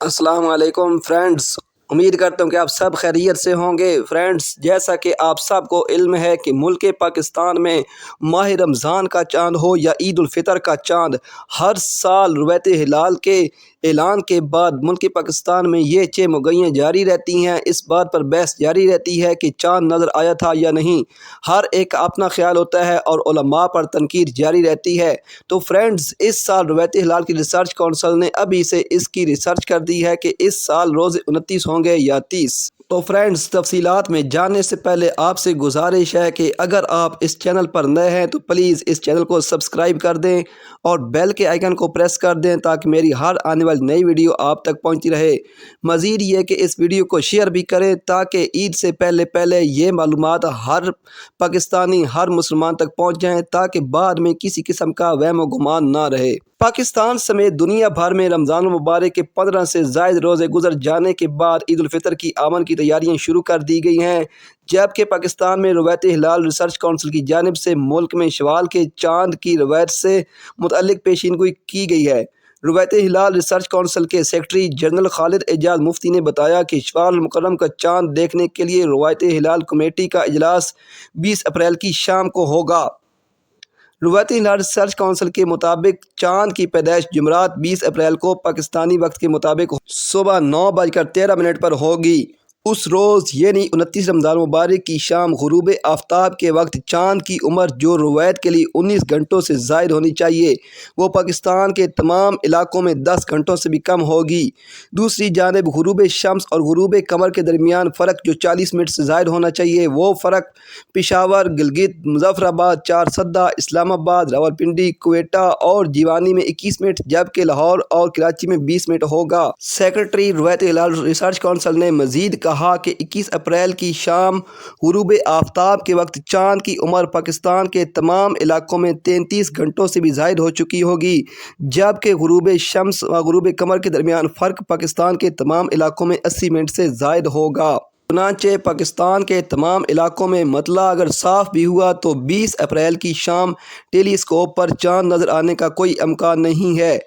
السلام علیکم فرینڈز، امید کرتا ہوں کہ آپ سب خیریت سے ہوں گے۔ فرینڈز، جیسا کہ آپ سب کو علم ہے کہ ملک پاکستان میں ماہ رمضان کا چاند ہو یا عید الفطر کا چاند، ہر سال رویت ہلال کے اعلان کے بعد ملک پاکستان میں یہ چہمگیاں جاری رہتی ہیں۔ اس بات پر بحث جاری رہتی ہے کہ چاند نظر آیا تھا یا نہیں۔ ہر ایک کا اپنا خیال ہوتا ہے اور علماء پر تنقید جاری رہتی ہے۔ تو فرینڈز، اس سال رویت ہلال کی ریسرچ کونسل نے ابھی سے اس کی ریسرچ کر دی ہے کہ اس سال روزے 29 ہوں گے یا 30۔ تو فرینڈز، تفصیلات میں جاننے سے پہلے آپ سے گزارش ہے کہ اگر آپ اس چینل پر نئے ہیں تو پلیز اس چینل کو سبسکرائب کر دیں اور بیل کے آئیکن کو پریس کر دیں تاکہ میری ہر آنے والی نئی ویڈیو آپ تک پہنچتی رہے۔ مزید یہ کہ اس ویڈیو کو شیئر بھی کریں تاکہ عید سے پہلے یہ معلومات ہر پاکستانی، ہر مسلمان تک پہنچ جائیں تاکہ بعد میں کسی قسم کا وہم و گمان نہ رہے۔ پاکستان سمیت دنیا بھر میں رمضان المبارک کے 15 سے زائد روزے گزر جانے کے بعد عید الفطر کی آمد کی تیاریاں شروع کر دی گئی ہیں، جبکہ پاکستان میں رویت ہلال ریسرچ کونسل کی جانب سے ملک میں شوال کے چاند کی روایت سے متعلق پیشین گوئی کی گئی ہے۔ رویت ہلال ریسرچ کونسل کے سیکرٹری جنرل خالد اعجاز مفتی نے بتایا کہ شوال المکرم کا چاند دیکھنے کے لیے رویت ہلال کمیٹی کا اجلاس 20 اپریل کی شام کو ہوگا۔ رویت ہلال ریسرچ کونسل کے مطابق چاند کی پیدائش جمعرات 20 اپریل کو پاکستانی وقت کے مطابق صبح 9:13 پر ہوگی۔ اس روز یعنی 29 رمضان مبارک کی شام غروب آفتاب کے وقت چاند کی عمر جو روایت کے لیے 19 گھنٹوں سے زائد ہونی چاہیے، وہ پاکستان کے تمام علاقوں میں 10 گھنٹوں سے بھی کم ہوگی۔ دوسری جانب غروب شمس اور غروب قمر کے درمیان فرق جو 40 منٹ سے زائد ہونا چاہیے، وہ فرق پشاور، گلگت، مظفر آباد، چارسدہ، اسلام آباد، راولپنڈی، کوئٹہ اور جیوانی میں 21 منٹ جبکہ لاہور اور کراچی میں 20 منٹ ہوگا۔ سیکرٹری رویت ہلال ریسرچ کونسل نے مزید کہا کہ 21 اپریل کی شام غروب آفتاب کے وقت چاند کی عمر پاکستان کے تمام علاقوں میں 33 گھنٹوں سے بھی زائد ہو چکی ہوگی، جبکہ غروب شمس و غروب قمر کے درمیان فرق پاکستان کے تمام علاقوں میں 80 منٹ سے زائد ہوگا۔ چنانچہ پاکستان کے تمام علاقوں میں مطلع اگر صاف بھی ہوا تو 20 اپریل کی شام ٹیلی اسکوپ پر چاند نظر آنے کا کوئی امکان نہیں ہے۔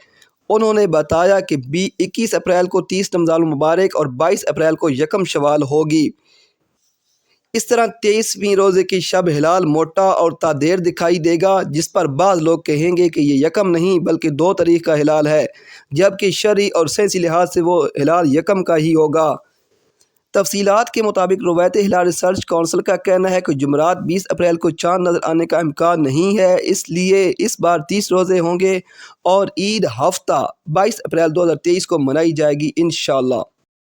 انہوں نے بتایا کہ 21 اپریل کو 30 رمضان المبارک اور 22 اپریل کو یکم شوال ہوگی۔ اس طرح 23ویں روزے کی شب ہلال موٹا اور تادیر دکھائی دے گا، جس پر بعض لوگ کہیں گے کہ یہ یکم نہیں بلکہ 2 تاریخ کا ہلال ہے، جبکہ شرعی اور سائنسی لحاظ سے وہ ہلال یکم کا ہی ہوگا۔ تفصیلات کے مطابق رویت ہلال ریسرچ کونسل کا کہنا ہے کہ جمعرات 20 اپریل کو چاند نظر آنے کا امکان نہیں ہے، اس لیے اس بار 30 روزے ہوں گے اور عید ہفتہ 22 اپریل 2023 کو منائی جائے گی انشاءاللہ۔